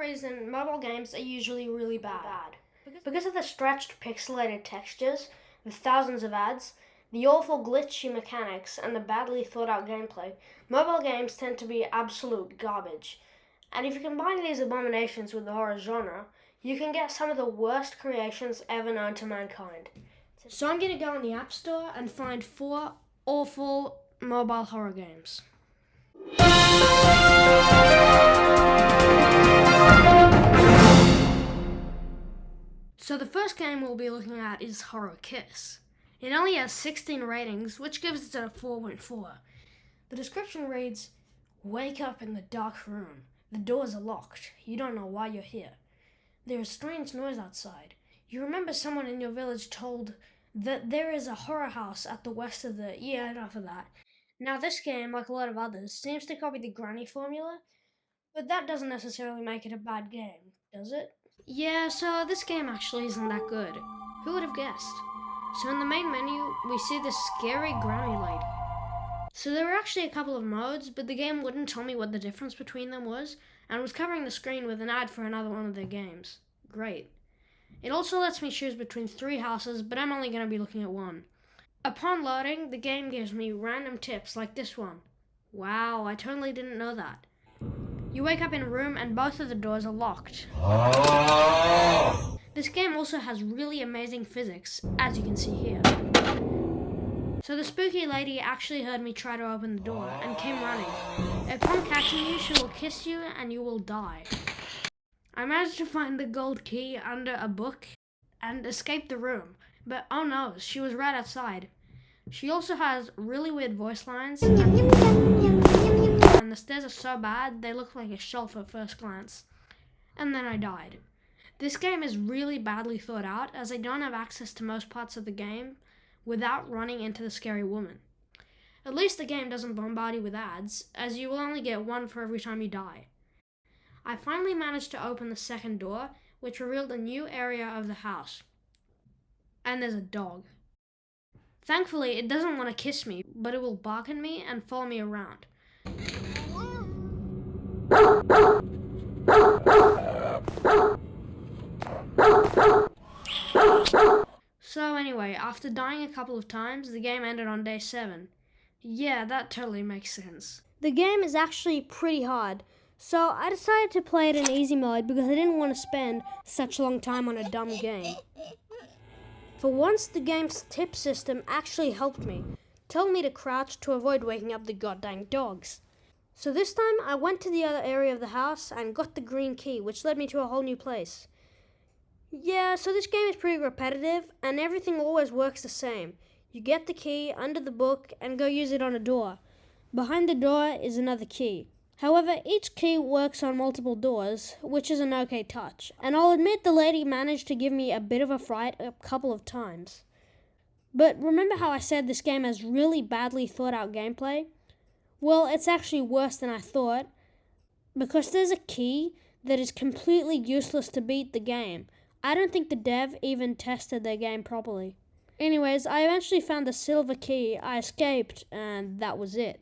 reason, mobile games are usually really bad. Because of the stretched, pixelated textures, the thousands of ads, the awful glitchy mechanics, and the badly thought out gameplay, mobile games tend to be absolute garbage. And if you combine these abominations with the horror genre, you can get some of the worst creations ever known to mankind. So I'm going to go on the App Store and find 4 awful mobile horror games. So the first game we'll be looking at is Horror Kiss. It only has 16 ratings, which gives it a 4.4. The description reads, "Wake up in the dark room. The doors are locked. You don't know why you're here. There is strange noise outside. You remember someone in your village told that there is a horror house at the west of the..." Yeah, enough of that. Now this game, like a lot of others, seems to copy the granny formula, but that doesn't necessarily make it a bad game, does it? Yeah, so this game actually isn't that good. Who would have guessed? So in the main menu, we see this scary granny lady. So there were actually a couple of modes, but the game wouldn't tell me what the difference between them was, and was covering the screen with an ad for another one of their games. Great. It also lets me choose between 3 houses, but I'm only going to be looking at one. Upon loading, the game gives me random tips like this one. Wow, I totally didn't know that. You wake up in a room and both of the doors are locked. This game also has really amazing physics, as you can see here. So the spooky lady actually heard me try to open the door and came running. Upon catching you, she will kiss you and you will die. I managed to find the gold key under a book and escape the room, but oh no, she was right outside. She also has really weird voice lines, and the stairs are so bad they look like a shelf at first glance. And then I died. This game is really badly thought out, as I don't have access to most parts of the game without running into the scary woman. At least the game doesn't bombard you with ads, as you will only get 1 for every time you die. I finally managed to open the second door, which revealed a new area of the house. And there's a dog. Thankfully, it doesn't want to kiss me, but it will bark at me and follow me around. So anyway, after dying a couple of times, the game ended on day 7. Yeah, that totally makes sense. The game is actually pretty hard, so I decided to play it in easy mode because I didn't want to spend such a long time on a dumb game. For once, the game's tip system actually helped me, telling me to crouch to avoid waking up the goddamn dogs. So this time, I went to the other area of the house and got the green key, which led me to a whole new place. Yeah, so this game is pretty repetitive, and everything always works the same. You get the key under the book and go use it on a door. Behind the door is another key. However, each key works on multiple doors, which is an okay touch. And I'll admit the lady managed to give me a bit of a fright a couple of times. But remember how I said this game has really badly thought out gameplay? Well, it's actually worse than I thought, because there's a key that is completely useless to beat the game. I don't think the dev even tested their game properly. Anyways, I eventually found the silver key, I escaped, and that was it.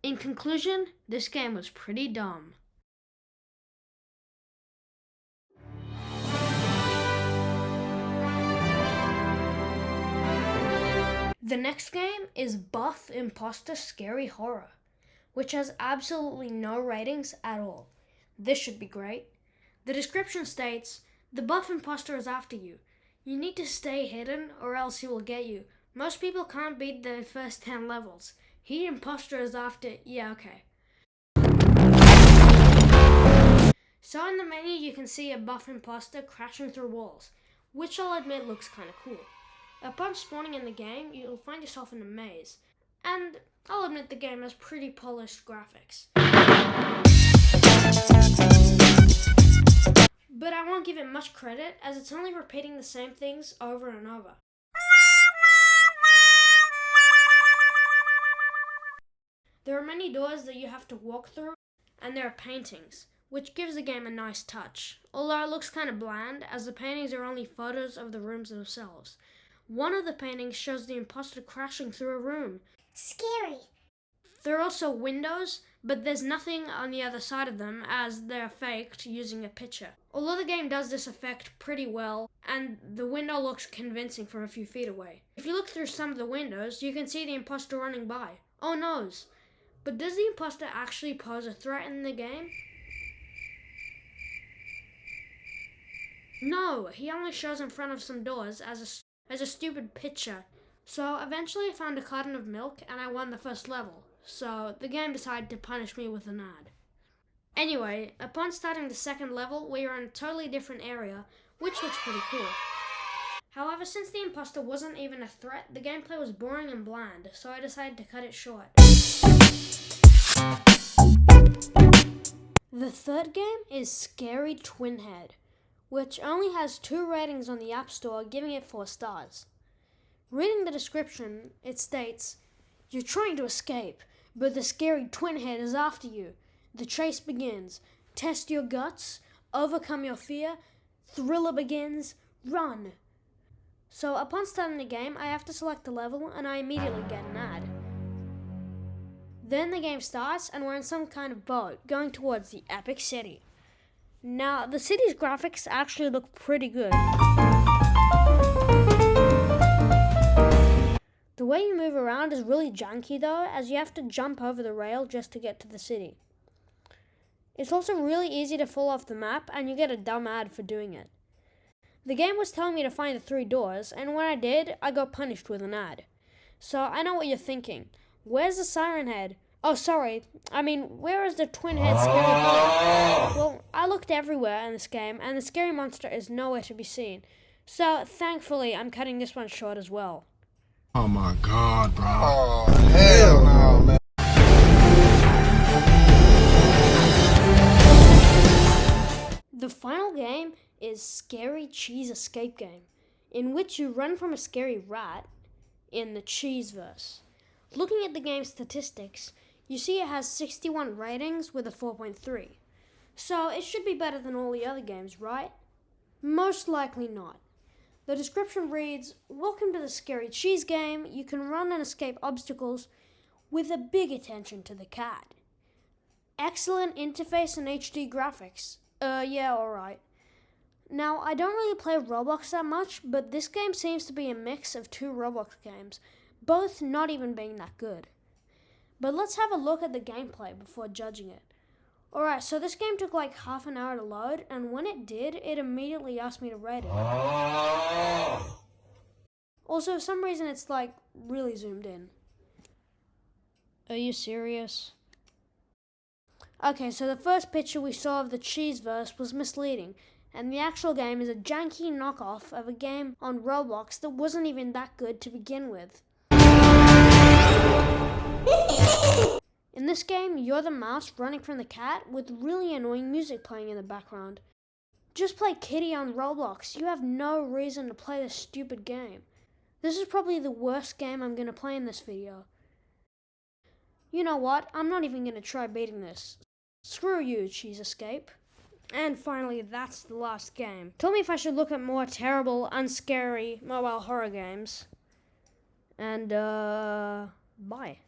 In conclusion, this game was pretty dumb. The next game is Buff Impostor Scary Horror, which has absolutely no ratings at all. This should be great. The description states, "The buff imposter is after you. You need to stay hidden or else he will get you. Most people can't beat the first 10 levels. He imposter is after..." Yeah, okay. So in the menu you can see a buff imposter crashing through walls, which I'll admit looks kinda cool. Upon spawning in the game, you'll find yourself in a maze, and I'll admit the game has pretty polished graphics. But I won't give it much credit, as it's only repeating the same things over and over. There are many doors that you have to walk through, and there are paintings, which gives the game a nice touch, although it looks kind of bland, as the paintings are only photos of the rooms themselves. One of the paintings shows the imposter crashing through a room. Scary. There are also windows, but there's nothing on the other side of them as they're faked using a picture. Although the game does this effect pretty well, and the window looks convincing from a few feet away. If you look through some of the windows, you can see the imposter running by. Oh noes! But does the imposter actually pose a threat in the game? No, he only shows in front of some doors as a stupid picture. So eventually I found a carton of milk and I won the first level. So the game decided to punish me with an ad. Anyway, upon starting the second level, we are in a totally different area, which looks pretty cool. However, since the imposter wasn't even a threat, the gameplay was boring and bland, so I decided to cut it short. The third game is Scary Twinhead, which only has 2 ratings on the App Store, giving it 4 stars. Reading the description, it states, "You're trying to escape, but the scary twinhead is after you. The chase begins. Test your guts, overcome your fear, thriller begins, run." So upon starting the game, I have to select the level and I immediately get an ad. Then the game starts and we're in some kind of boat going towards the epic city. Now, the city's graphics actually look pretty good. The way you move around is really janky though, as you have to jump over the rail just to get to the city. It's also really easy to fall off the map and you get a dumb ad for doing it. The game was telling me to find the 3 doors, and when I did, I got punished with an ad. So I know what you're thinking. Where's the siren head? Oh, sorry. Where is the twin head scary monster? Well, I looked everywhere in this game, and the scary monster is nowhere to be seen. So, thankfully, I'm cutting this one short as well. Oh my God, bro. Oh, hell no, man. The final game is Scary Cheese Escape Game, in which you run from a scary rat in the Cheeseverse. Looking at the game's statistics, you see it has 61 ratings with a 4.3. So it should be better than all the other games, right? Most likely not. The description reads, "Welcome to the Scary Cheese Game. You can run and escape obstacles with a big attention to the cat. Excellent interface and HD graphics." Yeah, alright. Now, I don't really play Roblox that much, but this game seems to be a mix of 2 Roblox games, both not even being that good. But let's have a look at the gameplay before judging it. Alright, so this game took like half an hour to load, and when it did, it immediately asked me to rate it. Also, for some reason it's like really zoomed in. Are you serious? Okay, so the first picture we saw of the Cheeseverse was misleading, and the actual game is a janky knockoff of a game on Roblox that wasn't even that good to begin with. In this game, you're the mouse running from the cat with really annoying music playing in the background. Just play Kitty on Roblox. You have no reason to play this stupid game. This is probably the worst game I'm going to play in this video. You know what? I'm not even going to try beating this. Screw you, Cheese Escape. And finally, that's the last game. Tell me if I should look at more terrible, unscary mobile horror games. And, bye.